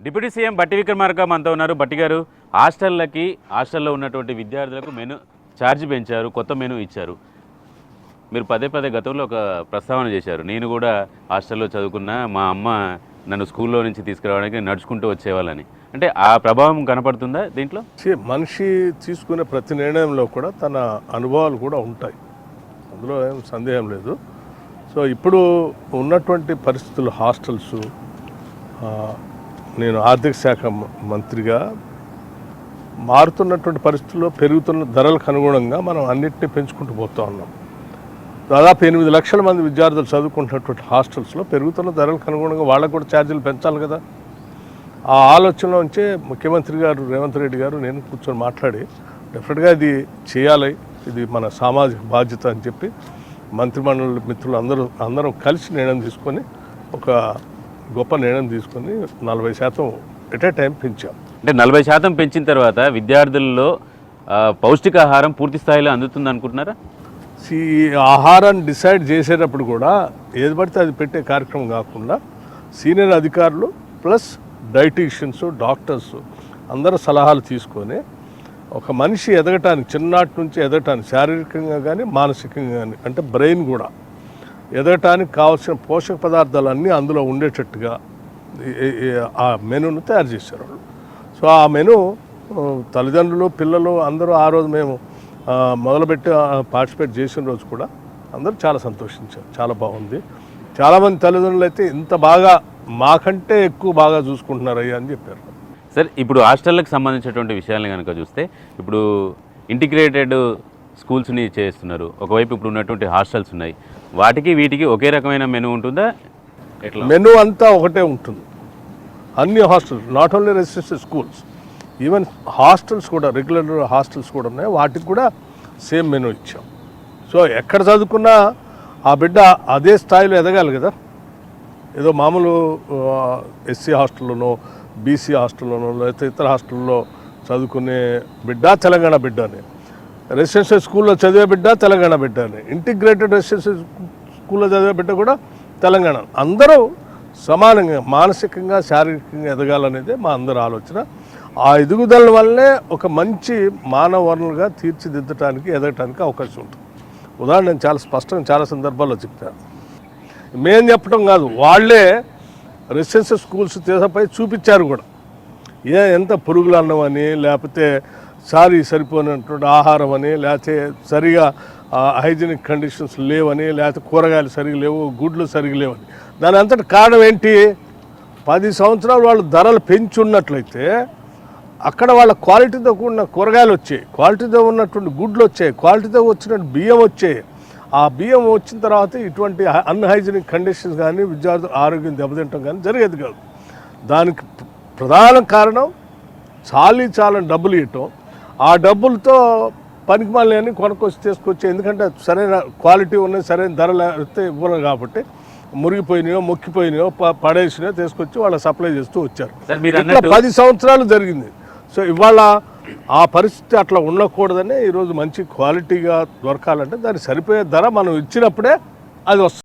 Deputy CM బట్టి విక్రమార్క మనతో ఉన్నారు. బట్టి గారు, హాస్టల్లో ఉన్నటువంటి విద్యార్థులకు మెను ఛార్జ్ పెంచారు, కొత్త మెను ఇచ్చారు. మీరు పదే పదే గతంలో ఒక ప్రస్తావన చేశారు, నేను కూడా హాస్టల్లో చదువుకున్నా, మా అమ్మ నన్ను స్కూల్లో నుంచి తీసుకురావడానికి నడుచుకుంటూ వచ్చేవాళ్ళని. అంటే ఆ ప్రభావం కనపడుతుందా దీంట్లో? మనిషి తీసుకునే ప్రతి నిర్ణయంలో కూడా తన అనుభవాలు కూడా ఉంటాయి, అందులో ఏం సందేహం లేదు. సో ఇప్పుడు ఉన్నటువంటి పరిస్థితులు హాస్టల్స్, నేను ఆర్థిక శాఖ మంత్రిగా మారుతున్నటువంటి పరిస్థితుల్లో పెరుగుతున్న ధరలకు అనుగుణంగా మనం అన్నింటినీ పెంచుకుంటూ పోతూ ఉన్నాం. దాదాపు 8 లక్షల మంది విద్యార్థులు చదువుకుంటున్నటువంటి హాస్టల్స్లో పెరుగుతున్న ధరలకు అనుగుణంగా వాళ్ళకు కూడా ఛార్జీలు పెంచాలి కదా. ఆ ఆలోచనలో ఉంచే ముఖ్యమంత్రి గారు రేవంత్ రెడ్డి గారు నేను కూర్చొని మాట్లాడి డెఫినెట్గా ఇది చేయాలి, ఇది మన సామాజిక బాధ్యత అని చెప్పి మంత్రిమండలి మిత్రులు అందరం కలిసి నిర్ణయం తీసుకొని ఒక గొప్ప నిర్ణయం తీసుకొని 40% ఎట్ ఏ టైం పెంచాం. అంటే 40% పెంచిన తర్వాత విద్యార్థుల్లో పౌష్టికాహారం పూర్తి స్థాయిలో అందుతుంది అనుకుంటున్నారా? ఈ ఆహారాన్ని డిసైడ్ చేసేటప్పుడు కూడా ఏది పడితే అది పెట్టే కార్యక్రమం కాకుండా సీనియర్ అధికారులు ప్లస్ డైటీషియన్స్, డాక్టర్స్ అందరూ సలహాలు తీసుకొని ఒక మనిషి ఎదగటానికి, చిన్ననాటి నుంచి ఎదగటానికి, శారీరకంగా కానీ మానసికంగా కానీ, అంటే బ్రెయిన్ కూడా ఎదగటానికి కావాల్సిన పోషక పదార్థాలన్నీ అందులో ఉండేటట్టుగా ఆ మెనూను తయారు చేశారు వాళ్ళు. సో ఆ మెనూ తల్లిదండ్రులు, పిల్లలు అందరూ ఆ రోజు మేము మొదలుపెట్టి పార్టిసిపేట్ చేసిన రోజు కూడా అందరూ చాలా సంతోషించారు, చాలా బాగుంది. చాలామంది తల్లిదండ్రులు అయితే ఇంత బాగా మాకంటే ఎక్కువ బాగా చూసుకుంటున్నారయ్యా అని చెప్పారు. సార్, ఇప్పుడు హాస్టళ్ళకి సంబంధించినటువంటి విషయాలను కనుక చూస్తే, ఇప్పుడు ఇంటిగ్రేటెడ్ స్కూల్స్ని చేస్తున్నారు, ఒకవైపు ఇప్పుడు ఉన్నటువంటి హాస్టల్స్ ఉన్నాయి, వాటికి వీటికి ఒకే రకమైన మెనూ ఉంటుందా? ఎట్లా? మెనూ అంతా ఒకటే ఉంటుంది అన్ని hostels, not only residential schools, even hostels కూడా, రెగ్యులర్ హాస్టల్స్ కూడా ఉన్నాయి, వాటికి కూడా సేమ్ మెనూ ఇచ్చాం. సో ఎక్కడ చదువుకున్నా ఆ బిడ్డ అదే స్థాయిలో ఎదగాలి కదా. ఏదో మామూలు ఎస్సీ హాస్టల్లోనో, బీసీ హాస్టల్లోనో, లేకపోతే ఇతర హాస్టల్లో చదువుకునే బిడ్డ తెలంగాణ బిడ్డని, రెసిడెన్షియల్ స్కూల్లో చదివే బిడ్డ తెలంగాణ బిడ్డని, ఇంటిగ్రేటెడ్ రెసిడెన్షియల్ స్కూల్లో చదివే బిడ్డ కూడా తెలంగాణ, అందరూ సమానంగా మానసికంగా, శారీరకంగా ఎదగాలనేదే మా అందరి ఆలోచన. ఆ ఎదుగుదల వల్లే ఒక మంచి మానవ వనరులుగా తీర్చిదిద్దటానికి, ఎదగటానికి అవకాశం ఉంటుంది. ఉదాహరణ నేను చాలా స్పష్టంగా చాలా సందర్భాల్లో చెప్తాను. మేము చెప్పడం కాదు, వాళ్ళే రెసిడెన్షియల్ స్కూల్స్ తీసపై చూపించారు కూడా. ఎంత పురుగులు అన్నం అని, లేకపోతే సరిపోయినటువంటి ఆహారం అని, లేకపోతే సరిగా హైజీనిక్ కండిషన్స్ లేవని, లేకపోతే కూరగాయలు సరిగా లేవు, గుడ్లు సరిగా లేవని. దాని అంతటి కారణం ఏంటి? 10 సంవత్సరాలు వాళ్ళు ధరలు పెంచున్నట్లయితే అక్కడ వాళ్ళ క్వాలిటీతో కూడిన కూరగాయలు వచ్చాయి, క్వాలిటీతో ఉన్నటువంటి గుడ్లు వచ్చాయి, క్వాలిటీతో వచ్చినట్టు బియ్యం వచ్చాయి. ఆ బియ్యం వచ్చిన తర్వాత ఇటువంటి అన్హైజీనిక్ కండిషన్స్ కానీ, విద్యార్థుల ఆరోగ్యం దెబ్బతింటం కానీ జరిగేది కాదు. దానికి ప్రధాన కారణం చాలని డబ్బులు ఇవ్వటం, ఆ డబ్బులతో పనికిమాలని అని కొనుక్కొచ్చి తీసుకొచ్చి, ఎందుకంటే సరైన క్వాలిటీ ఉన్నాయి, సరైన ధరలు అయితే ఇవ్వరు కాబట్టి మురిగిపోయినాయో, మొక్కిపోయినాయో, పడేసినాయో తీసుకొచ్చి వాళ్ళు సప్లై చేస్తూ వచ్చారు. ఇట్లా 10 సంవత్సరాలు జరిగింది. సో ఇవాళ ఆ పరిస్థితి అట్లా ఉండకూడదని ఈరోజు మంచి క్వాలిటీగా దొరకాలంటే దానికి సరిపోయే ధర మనం ఇచ్చినప్పుడే అది వస్తుంది.